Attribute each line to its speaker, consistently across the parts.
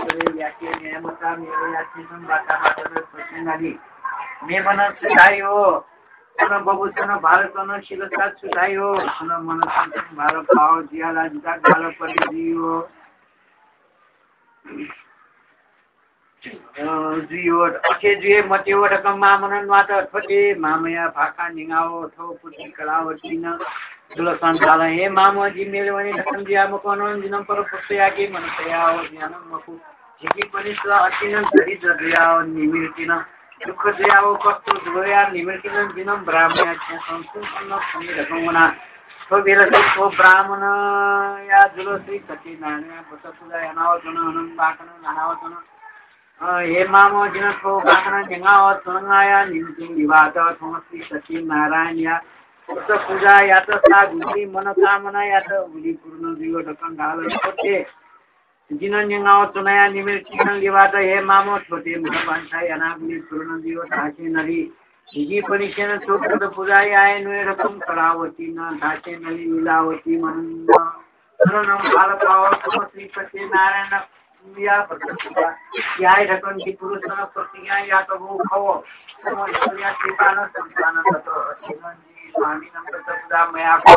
Speaker 1: करे याके नेमता मेरे याके संबाता बाता सचिनाली मे मन सुधायो सन बबु सन भारत सन शिलसा सुधायो सन मन सन भारत पाओ जियाला जिता गाल परि जियो जियो अके जिए मतेव रकम मामनन मात फटे मामया भाका निगाओ थो पुटी कलावती न दुलसन साल हे मामो जी मेलवनी रकम जिया मकोन जिनम पर पुष्टया के मनतयाओ ज्ञानम मकु जिकी पनिस्ला अतिन धरि जरियाओ निमिर्तिन दुख जयाओ कस्तो जोया निमिर्तिन जिनम ब्राह्मण के संपूर्ण समी रकमना तो बेला तो ब्राह्मण या दुलसी कति नाना पतपुजा यानाव जन अनन बाकन नानाव जन हे मामो जिनको बाकन जंगाओ तंगाया निमितिन विवाद समस्ती सती नारायण या उक्त पूजा या तो साधुली मनोकामना या तो बुली पूर्ण जीव ढक्कन ढाल छोटे जिन जंगाओ तनया निमितिन विवाद हे मामो छोटे मनोकामना या ना बुली पूर्ण जीव ढाके नरी जी परिचय छोटे पूजा या नुए रकम करावती न ढाके नली लीलावती मन शरणम भाल पाव समस्ती सती नारायण या प्रत्यक्ष या रकम की पुरुष न प्रतिज्ञा या तो वो खो समस्या कृपान संतान ततो जीवन स्वामी नंबर पूजा मया को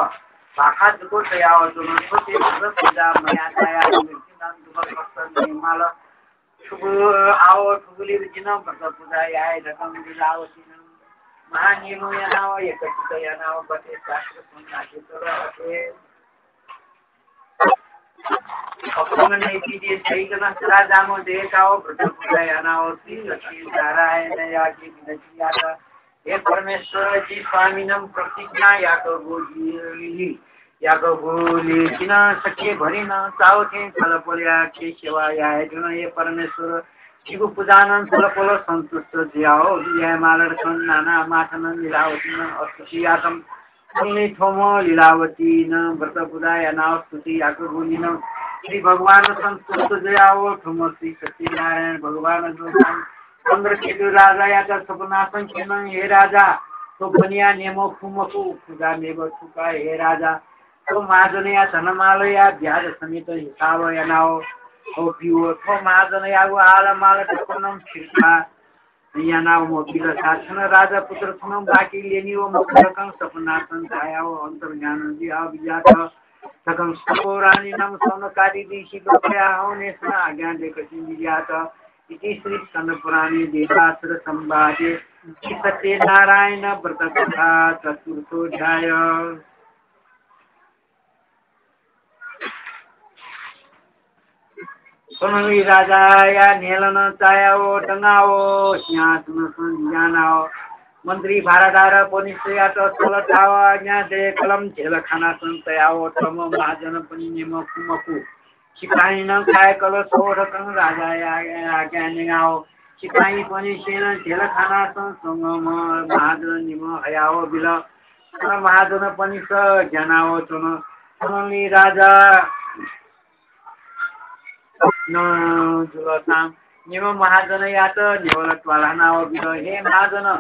Speaker 1: भाखा को तयाव जुन छोटे पूजा मया तया निर्चिनाम दुबर भक्त निर्मल शुभ आओ ठुगली जिन पूजा या रकम लीलावती महानियम यानाव एकचित यानाव बते शास्त्र सुनाके तोरते अपने नीति जे सहीकन राजामो देखाओ पूजा यानाव श्री नारायण या की विनतिया हे परमेश्वर जी स्वामीनम प्रतिज्ञा याको बोली किन सके भरि न चाहो थे फलपोल्या के सेवा या जुन हे परमेश्वर शिव पूजानन फलपोल संतुष्ट जियाओ दिया मालरकन नाना माथन लीलावती न अस्तुतियातम सुनि थोमो लीलावती न व्रत पूजा या नाव स्तुति याको बोली न श्री भगवान संतुष्ट जियाओ थोमो श्री सत्यनारायण भगवान जो चंद्र के राजा या तो सपना संकेन हे राजा तो बनिया नेमो फुमको पूजा नेब छुका हे राजा तो महाजन या धनमाल या ब्याज समेत हिसाब या नाओ ओ पिओ तो महाजन या वो आल माल टकोनम छिका या नाओ मोबिल साधन राजा पुत्र सुनम बाकी लेनी वो मुखरकं सपना संताया वो अंतर्ज्ञान दिया विजात सकम सपोरानी नाम सोनकारी दिशी गया होने सा आज्ञा देकर विजात इति श्री स्कंदपुराणे देवासुर संवादे सत्य नारायण व्रत कथा चतुर्थोध्याय सुनवी राजा या नेलन चायाओ टंगाओ सिंहासन संजानाओ मंत्री भारदार पनिसया तो चलताओ आज्ञा दे कलम झेल खाना संतयाओ तम महाजन पनि नेम कुमकु सिपाही न खाए कल सोरकन राजा या आज्ञा निगाओ सिपाही पनि सेन झेल खाना संग महाजन निम हयाओ बिल महाजन पनि स ज्ञानाओ चुन सुनली राजा न जुलताम निम महाजन या त नेवल ट्वालानाओ बिल हे महाजन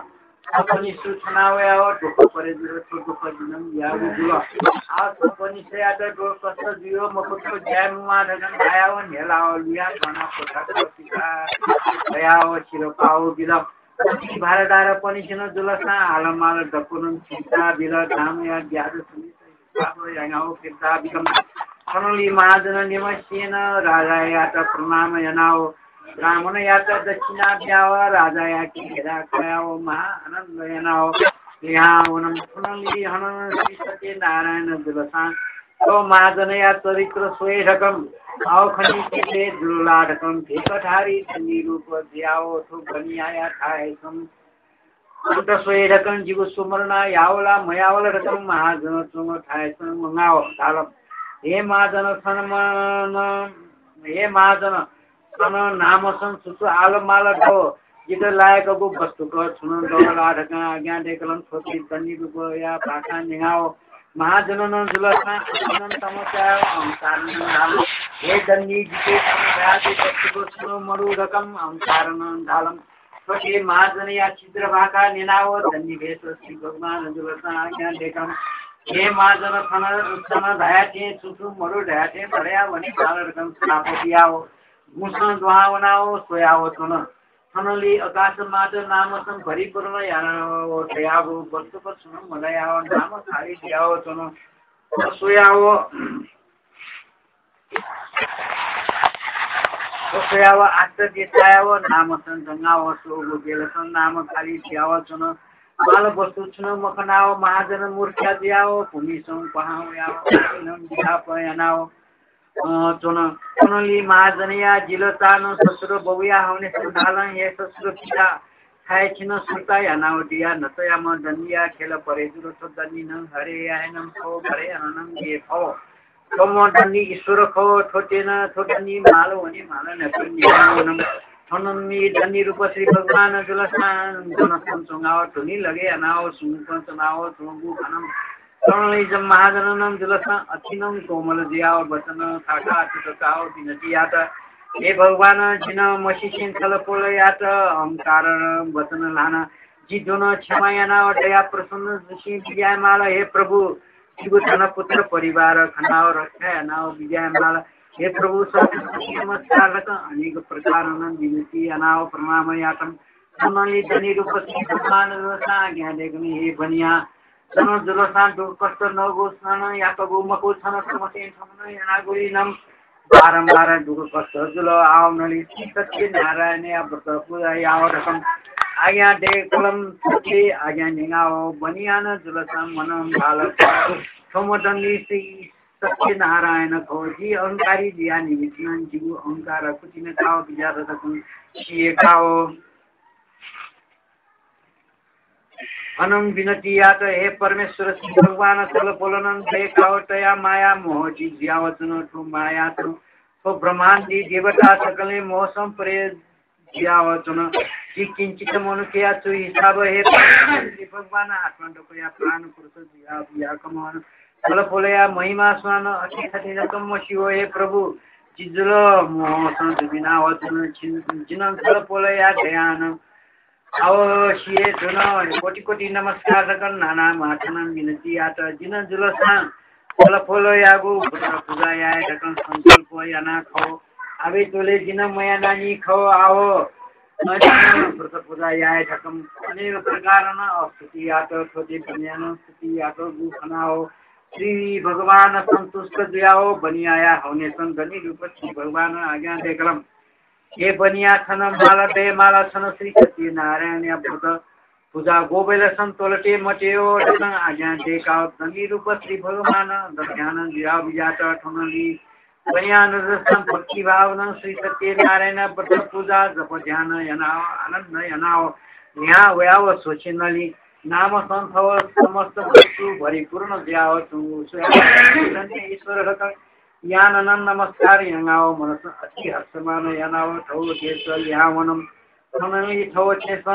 Speaker 1: अपनी सूचनाओ या ढोको परे जुल छोटो पदिनम या जुल आ पनि से या त डो कष्ट जियो मको ज्याममा धन आयाओ नेलाओ लिया खाना कोठा कोठा आयाओ छिरो पाओ बिल भारदार पनि सेन जुलसा हालमाल ढकोनम चिता बिल दाम या ज्यादा सुनि बाबो याङाओ फिरता बिकम खनली महाजन निम सेन राजा या त प्रणाम यनाओ ब्राह्मण या तो दक्षिणा ब्याव राजा या की हेरा कयाओ महा आनंद यनाओ यहाँ उनम सुनली हन श्री सत्य नारायण दिवसान तो महाजन या चरित्र सोए ढकम आओ खनी के जुला ढकम भेकठारी चंदी रूप दियाओ तो बनिया या थाए सम अंत सोए ढकम जीव सुमरना यावला मयावला ढकम महाजन तुम थाए सम मंगाओ तालम हे महाजन सनमन हे महाजन सन नाम सन सुसु आल माल ठो जित लायक गो वस्तु को सुन डोला ढका आज्ञा देखलन छोटी तन्नी रूप या भाषा निगाओ महाजनन जुलसा अनंत तमचा अंकारन नाम हे तन्नी जिते राजे वस्तु को सुन मरु रकम अंकारन डालम छोटी महाजन या चित्र भाषा निनाओ तन्नी भेष श्री भगवान जुलसा आज्ञा देखम हे महाजन सन सन धाया थे सुसु मरु धाया थे भरया वनी काल रकम स्थापतियाओ मुसन दुहावनाओ सोयाओ तुन थनली आकाशमाट नामसं परिपूर्ण यानो तयागो वस्तु पर सुन मलयाओ नाम खाली दियाओ तुन सोयाओ सोयाओ आश्चर्य छायाओ नामसं गंगाओ सोगो गेलसन नाम खाली दियाओ तुन माल वस्तु छुन मखनाओ महाजन मूर्छा दियाओ भूमिसं पहाओ याओ नम दिया पयनाओ चुन चुनली महाजनिया जिलतान ससुर बबुया होने संधालन ये ससुर पिता खाए छिन सुरता या नाव दिया नतया म दनिया खेल परे जुरो तो दनी न हरे आयनम खो भरे अननम ये खो कम दनी ईश्वर खो छोटे न छोटनी मालो वनी माला न पुण्यनम थनमी दनी रूप श्री भगवान जुलसान जन संसंगाओ तुनी लगे अनाओ सुनकन सुनाओ तुंगु अनम जम महाजननम जुलसा अथिनम कोमल दियाओ वचन खाका अचुतकाओ दिनतियात हे भगवान जिन मशीसिन थलपोल यात अहंकार वचन लाना जिदुन क्षमायाना दया प्रसन्न ऋषि विजयमाला हे प्रभु शिवधन पुत्र परिवार खनाओ रक्षायनाओ विजयमाला हे प्रभु नमस्कार अनेक प्रकार विनती अनाओ प्रणामयातम समली धनी रूप श्री भगवान आज्ञा देखनी हे बनिया जन जुलसान दुर्कष्ट नगो स्नान याकगो मको छन समसेन छन यानागुरी नम बारंबार दुर्कष्ट जुल आवनली सत्य नारायण या व्रत पूजा याव रकम आज्ञा दे कलम सत्य आज्ञा निगाओ बनियान जुलसान मनम बालक समदनली श्री सत्य नारायण खोजी अहंकारी दिया निमित्तन जीव अहंकार कुचिन काओ विचार तकन शिए काओ अनम विनती यात हे परमेश्वर श्री भगवान चल बोलनन देखाओ तया माया मोह जी ज्यावचन ठो माया तो ब्रह्मांडी देवता सकले मोह संपरे ज्यावचन जी किंचित मनुष्या चु हिसाब हे श्री भगवान आत्मा डोकया प्राण पुरुष जिया बिया कमन चल बोलया महिमा स्नान अति खति रकम शिव हे प्रभु जिजुल मोह संत बिना वचन जिनन चल बोलया दयान अवश्य सुन कोटि कोटि नमस्कार रकन नाना माथन विनती आत जिन जुलसान फल फल यागु पूजा याय रकन संकल्प याना खो अबे तोले जिन मया नानी खो आओ व्रत पूजा याय रकम अनेक प्रकार न स्तुति आत छोटे बनियान स्तुति आत गु खनाओ श्री भगवान संतुष्ट दियाओ बनियाया होने सन धनी रूप श्री भगवान आज्ञा देखलम ये बनिया छन माला दे माला छन श्री सत्य नारायण या व्रत पूजा गोबेल सन तोलटे मटेओ ढंग आज्ञा देखाओ धनी रूप श्री भगवान ध्यान दिया विजात ठनली बनिया नरसम भक्ति भावना श्री सत्य नारायण व्रत पूजा जप ध्यान यनाओ आनंद यनाओ यहाँ व्याव सोचिनली नाम संथव समस्त वस्तु परिपूर्ण दियाओ तु ईश्वर रक यानन नमस्कार यंगाओ मनस अति हर्षमान यनाओ ठौ देशल यावनम थनली ठौ छेस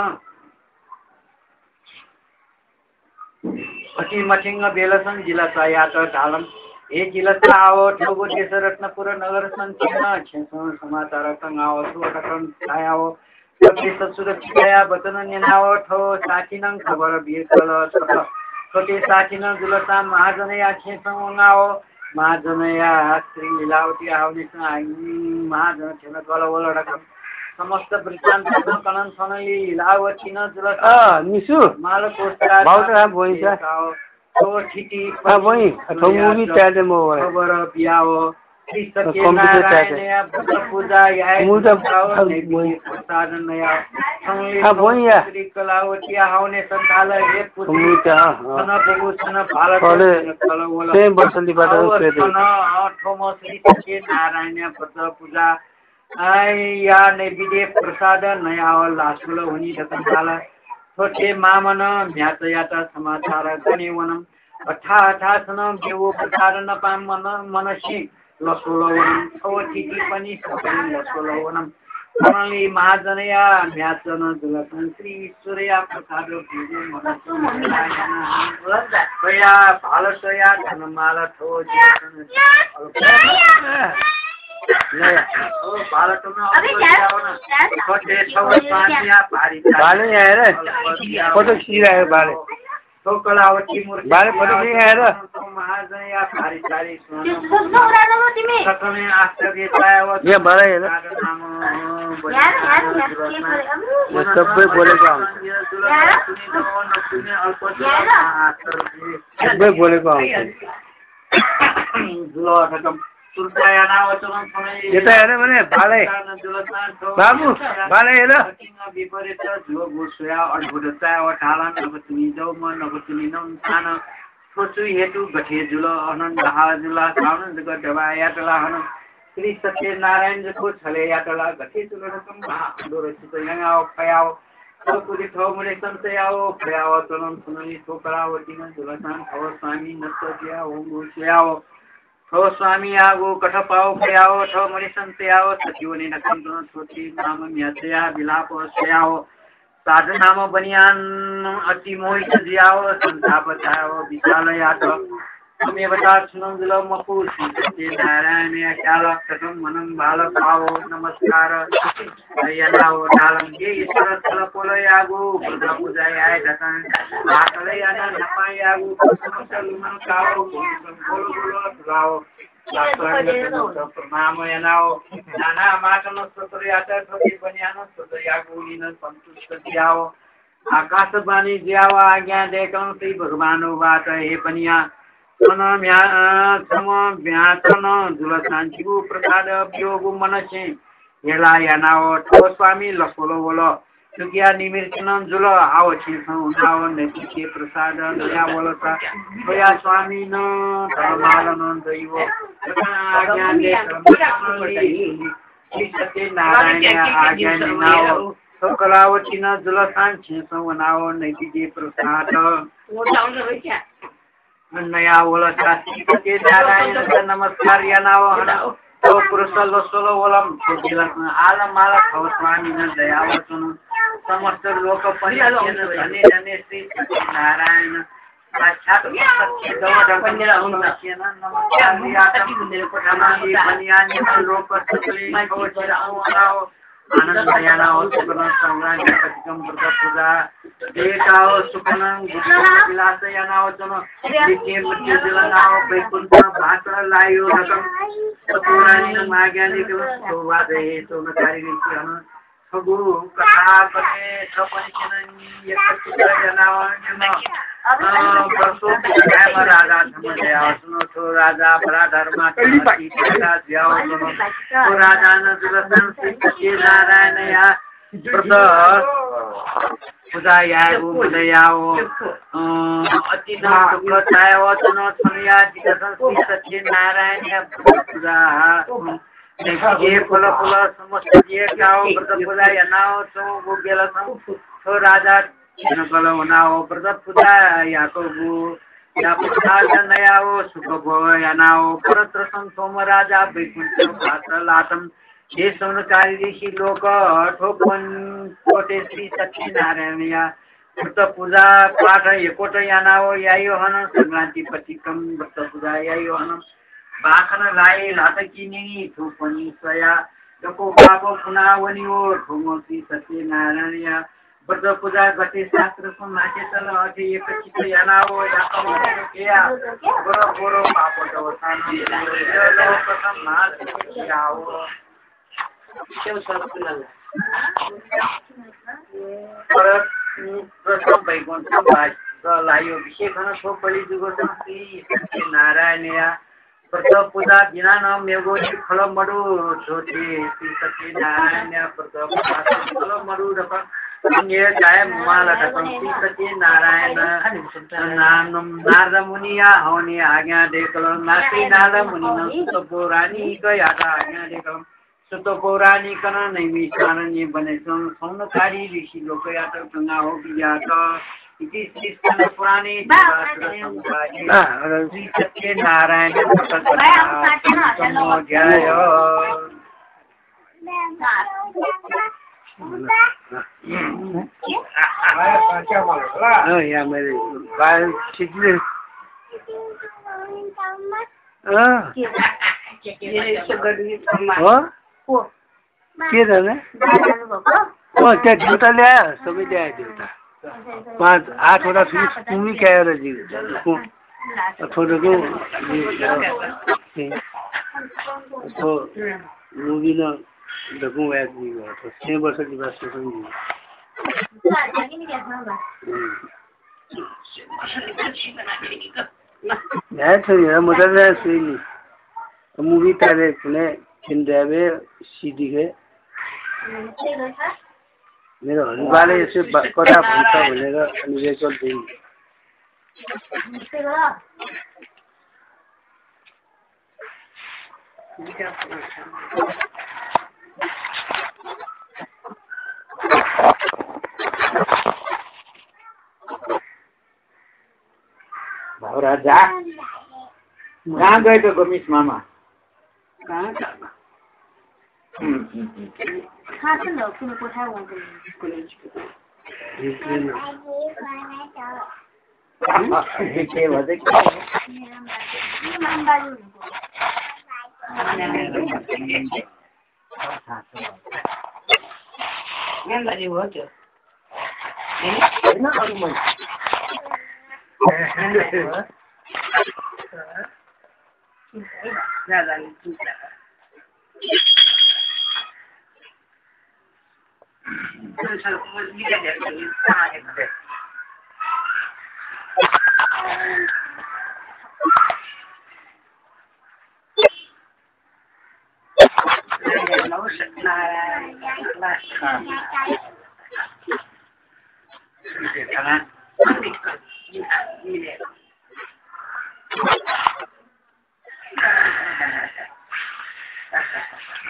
Speaker 1: अति मठिंग बेलसन जिला सायात ढालम ए जिला आओ ठौ देश रत्नपुर नगर संचना छेस समाचार कंगाओ सुरकन छायाओ सत्य सुरक्षाया वचन यनाओ ठौ साचिनं खबर बिकल छोटे साचिनं जुलता महाजनया छेस वंगाओ महाजनया श्री लीलावती आवनी महाजन छेन कलवल रकम समस्त वृत्तांत कनन सनली लीलावती न जुलता
Speaker 2: निसु
Speaker 1: माल कोस्ता
Speaker 2: बाउटा बोइसा
Speaker 1: तो ठिटी
Speaker 2: वही तो मूवी त्याले मो
Speaker 1: खबर बियाओ श्री सत्य नारायण या पूजा याय
Speaker 2: मुदा
Speaker 1: साधन नया
Speaker 2: वही
Speaker 1: श्री कलावती आवने संताल हे पुत्र सन प्रभु सन भारत कलवल
Speaker 2: से बसंती बाटा से
Speaker 1: ठोम श्री सत्य नारायण व्रत पूजा या नैवेद्य प्रसाद नया लासुल हुनी ढकंताल छोटे मामन म्यातयात समाचार गणेवनम अठा सन देवो प्रसाद न पाम मनसी लसोलवनम छोटी पनि सबै लसोलवनम मनली महाजनया म्याचन जुलसन श्री ईश्वरया प्रसाद पूजे मनस तया भालसया धनमाला थो जीवन
Speaker 2: बाले आएर फोटो खिचिरहेको बाले
Speaker 1: तो कलावती मूर्ति
Speaker 2: बारे पटक यहाँ हेर
Speaker 1: महाजन या सारी सारी
Speaker 3: त्यो सोध्नु उडाल्नु हो तिमी
Speaker 1: प्रथमे आश्चर्य पायो
Speaker 2: यहाँ बारे हेर यो सबै बोलेको आउँछ सबै बोलेको आउँछ यता हेर भने बाले बाबु बाले हेर
Speaker 1: विपरीत झुलो घुसुया अद्भुत चाय ठाला नगतुनी जौम नगतुनी नम सान सोचु हेतु गठे झुलो अनन्द हाजुला साउन गडवा यातला हन श्री सत्यनारायण जको छले यातला गठे झुलो रकम दोरसित यंगाओ पयाओ तो पुरी थो मुले संतयाओ पयाओ तनम सुननी ठोकरावती न झुलसान खव स्वामी नत्तजिया ओम गुसयाओ ठो स्वामी आगो कठ पाओ पयाओ ठो मुले संतयाओ सजीवनी नकंदन सोची नाम म्यातया विलाप सयाओ साधु नाम बनियान अति मोहित जियाओ संताप जाओ विशाल यात हमें बता सुनम जिलो मकु श्री नारायण याला कथम मनम बाल पाओ नमस्कार यनाओ डालम ये ईश्वर तल पोलो यागो बुद्ध पूजा आय दतन आकले याना नपा यागो समसल मन काओ बोलो बोलो लाओ प्रणाम यनाओ नाना माटन स्तोत्र याता थोड़ी बनियानो स्तोत्र यागो लीन संतुष्ट जियाओ आकाश बानी जियाओ आज्ञा देखम श्री भगवानो बात हे बनिया व्यातन जुल शान्तिको प्रसाद वियोग मनसे हेला यानाओ ठो स्वामी लसोलो बोलो चुकिया निमिर्चन जुल आओ छिसौ नाओ नतिके प्रसाद नया बोलता छोया स्वामी न धर्मालन दैव आज्ञा दे श्री सत्यनारायण आज्ञा नाओ तो कलावती न जुल छिसौ नाओ नतिके प्रसाद नया बोलता श्री नारायण नमस्कार यनाओ तो पुरुष लोसोलो बोलम तो दिलक आलम माला खव स्वामी न दयावचन समस्त लोक परिचन धने धने श्री नारायण साक्षात सत्य दवडंगला उन्नतिन नमस्कार यातम कोठामाली बनियान लोक सकले खव चिराओ आनंद यानाओ सुखन संग्राम प्रतिकम व्रत पूजा देकाओ सुखनं विलास यानाओ जनो नित्य मृत्यु दिलनाओ वैकुंठ भात लायो रकम पुराणी माज्ञानिक सोवादे सोनकारिणी किन गुरु कथा पते सपरिचन यक्ष यानाओ जनो वर्षो प्रेम राजा धर्मजया सुनो तो राजा बड़ा धर्म की प्रजा जियाओ जनो तो राजा न जुलसन श्री नारायण या व्रत पूजा यागो मदयाओ अति दुख चायो जनो छनिया जिदसन श्री सत्यनारायण या पूजा ये फल फल समस्त ये काओ व्रत पूजा यनाओ तो गोगेला तो राजा नकल बनाओ व्रत पूजा याकोबु या प्रसाद नयाओ सुख भव यनाओ परत्र संतोम राजा वैकुंठ भात लातम ये सोनकारी ऋषि लोक ठोपन कोटे श्री सत्यनारायण या व्रत पूजा पाठ एकोट यनाओ यायो हन संक्रांति प्रतिकम व्रत पूजा यायो हन बाखन लाई लातकिनी ठोपनी सया जको बाबो पुनावनिओ ठोमो श्री सत्यनारायण या व्रत पूजा गते शास्त्र को नाचे चल अथे एक चित यनाओ याकम केया बरो बरो पापो दवसान यो प्रथम नाच याओ केउ सलकुल पर प्रथम वैकुंठ भाग लायो विशेषण सो पली जुगो श्री सत्यनारायण या व्रत पूजा बिना न मेगो फल मडु छोटे श्री सत्यनारायण या व्रत पूजा फल मडु रख ये जाय माला श्री सत्यनारायण नाम नारद मुनि या हवनी आज्ञा देखल नासी नारद मुनि न सुत पौराणिक यादा आज्ञा देखल सुत पौराणिक न नैमी सारण्य बने सौनकारी ऋषि लोक यात गंगा हो बियात इति श्री पुराणे श्री सत्यनारायण समोध्याय या मेरे बाल छिटले के जाने त्यहाँ देउता ल्यायो सबै ल्यायो देउता
Speaker 2: 5-8वटा मुभी क्या है जी थोड़े को तो मूवी ना देखूं ऐड नहीं हुआ तो 6 वर्ष की बात सुन यार तो यार मदर है सही मूवी तारे ने किंदावे सीडी के मेरो हनुबाले यसो कथा भन्छ भनेर अनि रेकर्ड दिनु
Speaker 1: राजा कहाँ गएको गमिस मामा
Speaker 3: कहाँ छ न कुन कोठा वनको कलेज
Speaker 1: के भन्छ
Speaker 4: मेम्बारी हो त्यो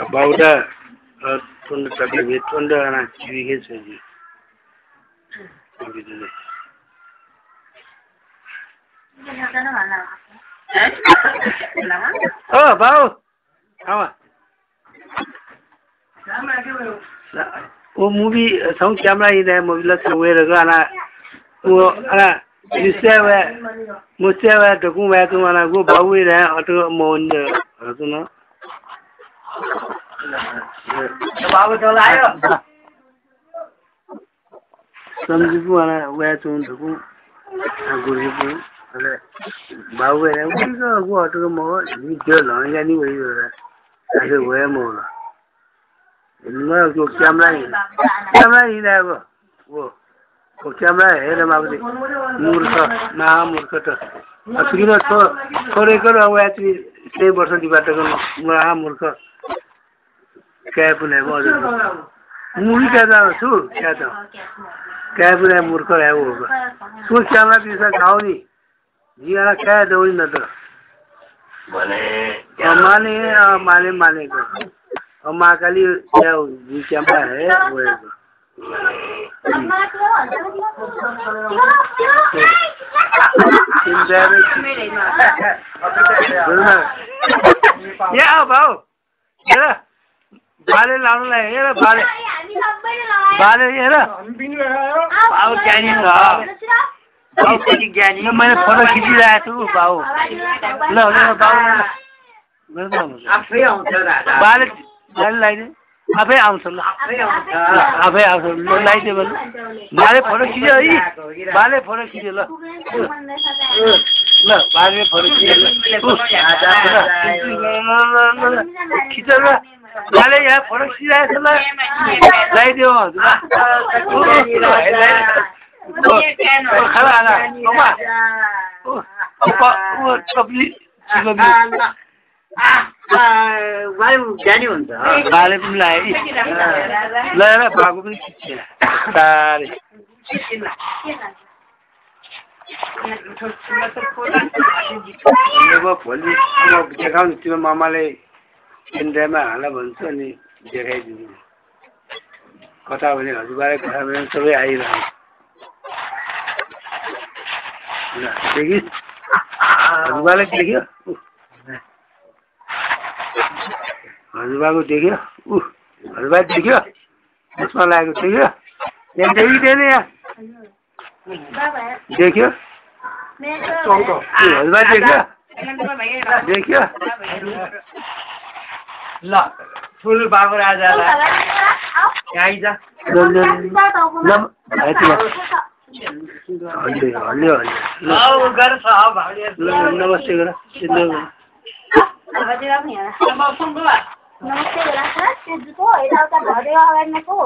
Speaker 2: About that, from the Tabi, Tunda and his oh, Bao! How? Movie, some camera in there, Movila, where the Gana, you say where Musea to go back to when I go Bowie there or to Mon, I don't know.
Speaker 1: बाबु चल आयो
Speaker 2: समझू वाला way तो देखो गुरु को अरे बाबू है वो ऑटो को मो जो लॉन्ग जानी वही हो रहा ऐसे वो है मो इनमें जो कैमरा ही है वो कैमरा है ना बाबू मूर्ख ना मूर्ख तो असली तो थोड़े करो वो ऐसी 6 वर्ष की बात करो ना मूर्ख क्या पुने बहुत मूवी क्या था सु क्या था क्या पुने मूर्ख है वो सु कैमरा पीछे खाओ नहीं जी आना क्या है दो ही ना तो माने को और माँ का लिए क्या जी कैमरा है वो है या भाव या बाले लाने लाए ये बाले ये ना बाव ज्ञानी था बाव किसी ज्ञानी मैंने फोटो खींच रहा था बाव लो बाव आप भी आओ बाले बाले लाइने अबे आओ चलो अबे आओ लो लाइने बोलो बाले फोटो खींचे ये बाले फोटो खींचे लो बाले फोटो खींचे लो खींचे लो Dale ya, por aquí ya es la idea. Ojalá, toma.
Speaker 1: जानी हुन्छ
Speaker 2: बाले पनि लाए ल बाबु पनि खिच्छ तारे भोलि देखाउनु तिम्रो मामाले केन्द्रमा हाल भन्छ अनि देखाइदिनु कथा भने हजुरबारे कथा भने सबै आइरहन्छ देखि हजुरबाले देख्यो हजुरबाको देख्यो हजुरबा देख्यो त्यसमा लागेको देख्यो यहाँ देखिँदैन यहाँ देख्यो हजुरबा देख्यो देख्यो
Speaker 1: ल ठुलो बाबु राजालाई आइज
Speaker 2: हल्लियो नमस्ते गर
Speaker 3: हजुर पनि नमस्ते बेला छ त्यो जुको यताउता धरेको अगाडि नको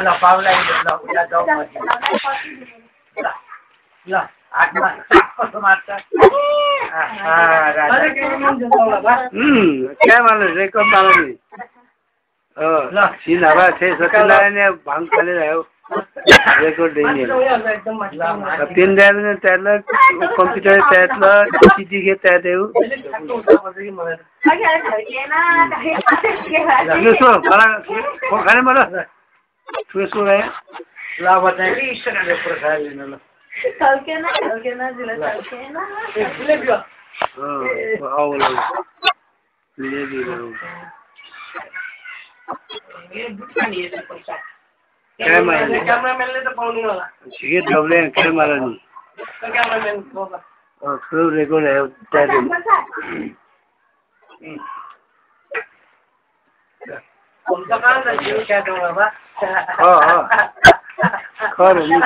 Speaker 1: ल पाउलाई ल उता जाऊ ल आत्मा कस्तो मार्छ
Speaker 2: क्या मालूम रेकर्ड मालूम ल सीन हवा थे सत्यनारायण ने भांग खाले रहो रेकॉर्ड देंगे पिन ड्राइव ने तैरला कंप्यूटर तैरला सीडी के तैरते हो सुनो बड़ा खाने वाला सुनो है
Speaker 1: ला बताए कि इस तरह के प्रसाद लेना लो
Speaker 3: चलकेना जिला चलकेना
Speaker 1: ले बियो
Speaker 2: आओ लो ले भी लो
Speaker 4: ये दुकान ये सब पैसा
Speaker 1: कैमरामैन ले तो पाउनु होला
Speaker 2: ये डबले कैमरा नहीं
Speaker 1: कैमरामैन होगा
Speaker 2: फुल रेकॉर्ड है तैरते
Speaker 1: हम तो कहां से क्या दूंगा बा
Speaker 2: हां खर नहीं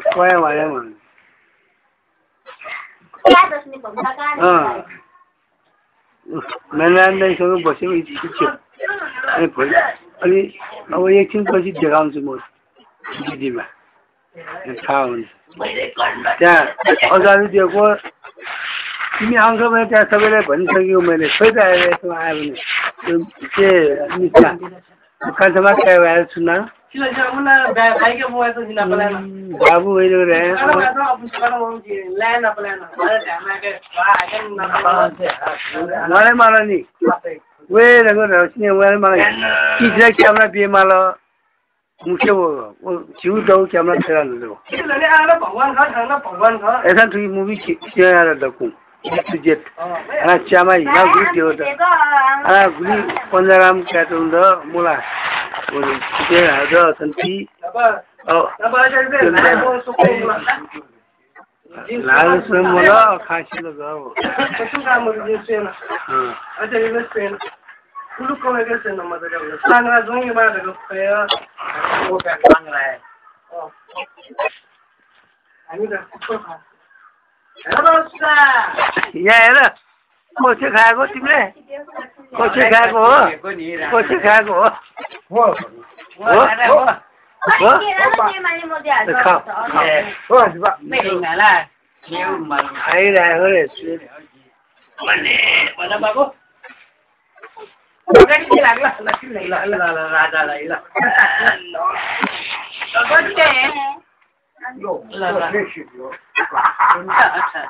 Speaker 2: कोई वाले मन
Speaker 3: क्या दसनी भन्छ कहाँ
Speaker 2: मैंने अंदर बसे अनि भोलि अनि अब एकछिनपछि देखाउँछु म दिदीमा थाहा हुन्छ त्यहाँ अगाडि दिएको तिमी आउँछ भने त्यहाँ सबैलाई भनिसक्यो मैले खोइ त आएर यसमा आयो भने के मिठा कान्छमा क्या आएर सुन्न बाबु होइन मलाई मलाई नि वे रखने वाले माला किसी कैमरा भी माला मुख्य वो जीव दो कैमरा चला लो ऐसा तो मूवी क्या यार देखूं जेट ना चामा ही ना गुली जो तो गुली 15 ग्राम क्या तो उन्दा मोला वो क्या है तो संती लाल से मोला खासी लगा वो
Speaker 1: कुलु कमेको छैन मजाले साङ्रा जोइ बाटको खयो ओ ब्याक साङ्रा है हामी त कुकुर खा हेलो सा
Speaker 2: यहाँ हेर कोचे खाएको तिमीले कोचे खाएको हो कोचे खाएको हो
Speaker 1: हो
Speaker 2: आइरहेको रे
Speaker 1: भन बाबु अगाडि के लाग्ला ल राजालाई ल कति ल अच्छा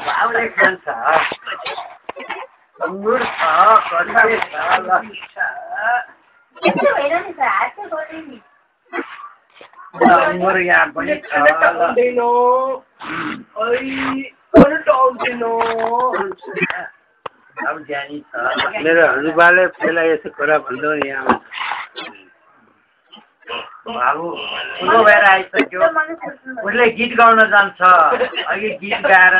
Speaker 1: बाबुले खान्छ अंगुर छ कति छ ल अंगुर यहाँ पनि छ अब जानी छ
Speaker 2: मेरो हजुरबाले पहिला यसो कुरा भन्दै नि यहाँ
Speaker 1: बाबु ठुलो भएर आइसक्यो उसले गीत गाउन जान्छ अघि गीत गाएर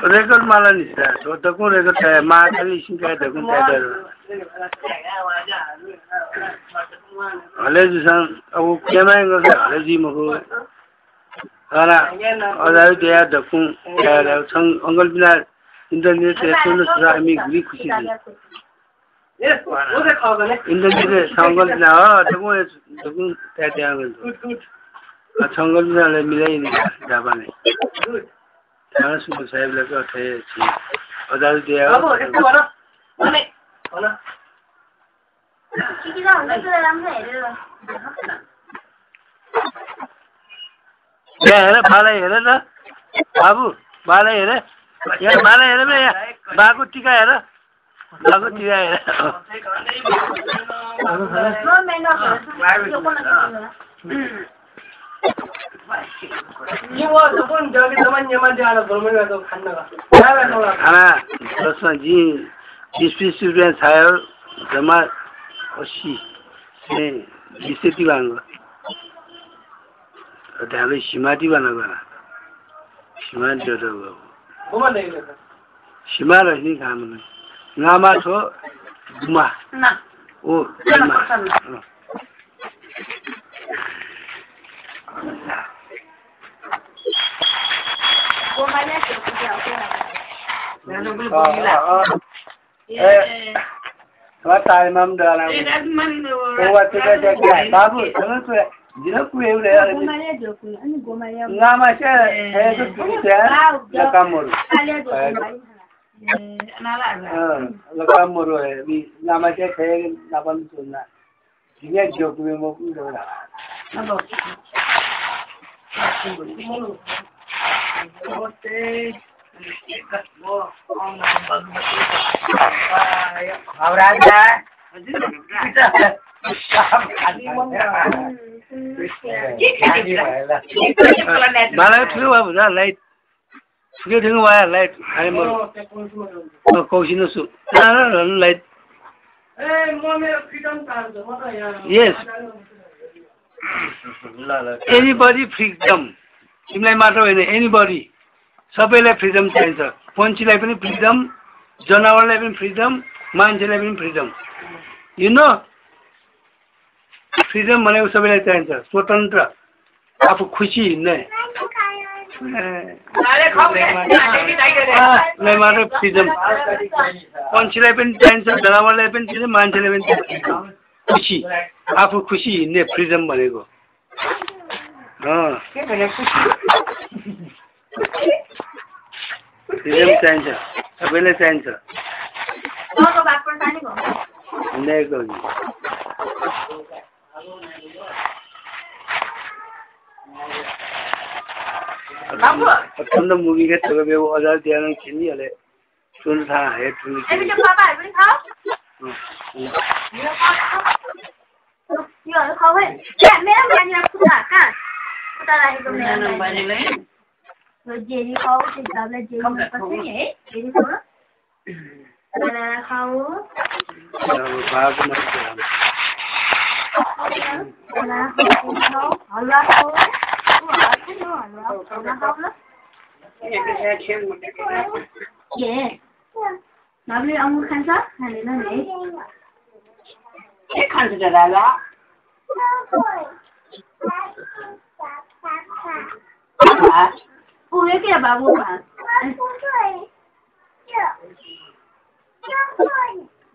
Speaker 2: रेकर्ड माला नि तो तको रेकर्ड है मा खाली सिंका तको त्यादर हले जुसन अब केमा गर्छ हले जी मको हला अझै त्यहाँ तको त्यादर सँग अंगल बिना इन्टरनेट सुन्नु छ हामी गुली खुसी छौं इन्टरनेट सँगल बिना हो तको त्यहाँ सँगल बिनाले मिलाइदिनु जापाले थाहा सुन्नु साहेबले कथे छि अदाल दिया
Speaker 1: अब यस्तो भन भने भन
Speaker 3: के हुन्छ त्यो राम्रो हेरेर
Speaker 2: यहाँ हेर बाला हेर न बाबु बाला हेर यहाँ बाला हेर न यहाँ बाको टिका हेर बाको टिका हेर खाना दसमा जी 20 रुपियाँ खायो जम्मा 80 20 टी भाङ्गो त्यहाँले सिमाती बनाएको सिमाती सिमा रहेछ नि खानु नामा छ गुमा ओ ताइमाम डाला बाबु जिन कुएले नामा चाहिँ लकामहरु लकामहरु नामा चाहिँ खेल नापन सुन्ना जिने जोकुमे म पनि dobra मलाई ठुलो भयो न लाइट ठुलो ठुलो भयो लाइट खाने म कौसिनो छु लाइट yes anybody freedom तिमीलाई मात्र होइन anybody सबैलाई फ्रिडम चाहिन्छ पन्छीलाई पनि फ्रिडम जनावरलाई पनि फ्रिडम मान्छेलाई पनि फ्रिडम यु नो फ्रिडम भनेको सबैलाई चाहिन्छ स्वतन्त्र आफू खुसी हिँड्ने मात्र फ्रिडम पन्छीलाई पनि चाहिन्छ जनावरलाई पनि चाहिन्छ मान्छेलाई पनि चाहिन्छ खुसी आफू खुसी हिँड्ने फ्रिडम भनेको फ्रिडम चाहिन्छ सबैलाई चाहिन्छ ठन्डा मुभी के थोड़ा भी वो आजाद दिया ना चिन्नी वाले सुन था है तुम
Speaker 3: अभी जब पापा है भी खाओ ये खाओ है क्या मेरा बनी आपको था कहाँ पता नहीं तो मेरा बनी ले तो जेरी खाओ तो ज़्यादा जेरी पसंद है जेरी खाओ बनाना खाओ
Speaker 2: बाग मत
Speaker 3: बनाना खाओ हलवा खाओ ये नबले अंगूर खान्छ खाँदैन नि के खान्छ त दादा पुगे के बाबु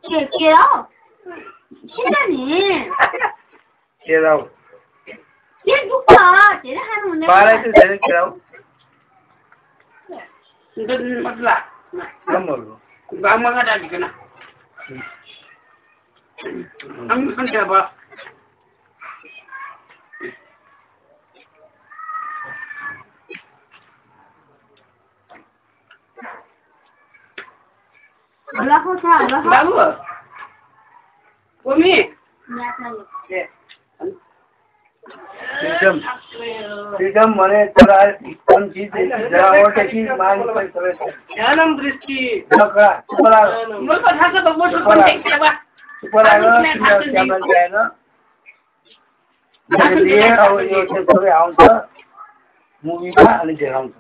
Speaker 3: के हो किन नि
Speaker 2: के हो
Speaker 3: के दुख धेरै खानु हुने
Speaker 2: पाले चाहिँ धेरै खेलाउ
Speaker 1: मतलब
Speaker 2: नम्बरको
Speaker 1: गाउँमा गएर दिकन हम खान्छ अब
Speaker 3: हल्लाको छ हल्लाको
Speaker 1: बाबु कोमी
Speaker 2: फ्रिडम भने तर कुन चीज जनावर की मांग पर सबै
Speaker 1: ध्यानम दृष्टि
Speaker 2: नका सुपरा
Speaker 1: मलाई थाहा छ त म सुपरा
Speaker 2: सुपरा क्यामल गएन हामीले अब यो सबै आउँछ मुभीमा अनि देखाउँछ